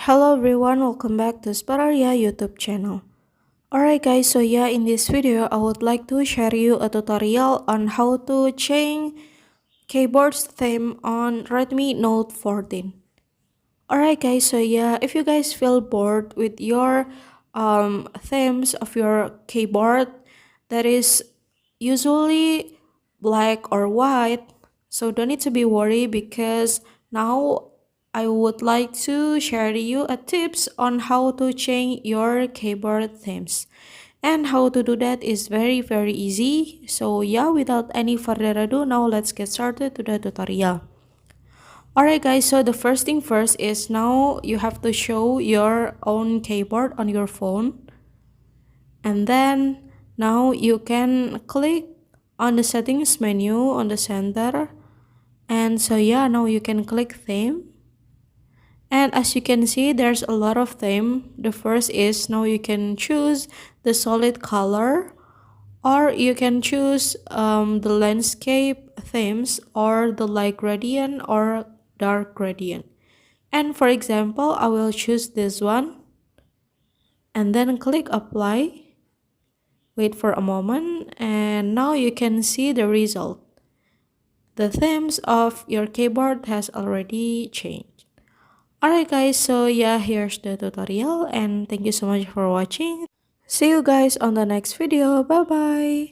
Hello everyone, welcome back to Spararia YouTube channel. Alright guys, so yeah, in this video I would like to share you a tutorial on how to change keyboard's theme on Redmi Note 14. Alright guys, so yeah, if you guys feel bored with your themes of your keyboard that is usually black or white, so don't need to be worried because now I would like to share you a tips on how to change your keyboard themes. And how to do that is very easy. So yeah, without any further ado, now let's get started to the tutorial. Alright guys, so the first thing first is now you have to show your own keyboard on your phone. And then now you can click on the settings menu on the center. And so yeah, now you can click theme. And as you can see, there's a lot of theme. The first is now you can choose the solid color, or you can choose the landscape themes, or the light gradient or dark gradient. And for example, I will choose this one and then click apply. Wait for a moment and now you can see the result. The themes of your keyboard has already changed. Alright guys, so yeah, here's the tutorial and thank you so much for watching. See you guys on the next video. Bye bye.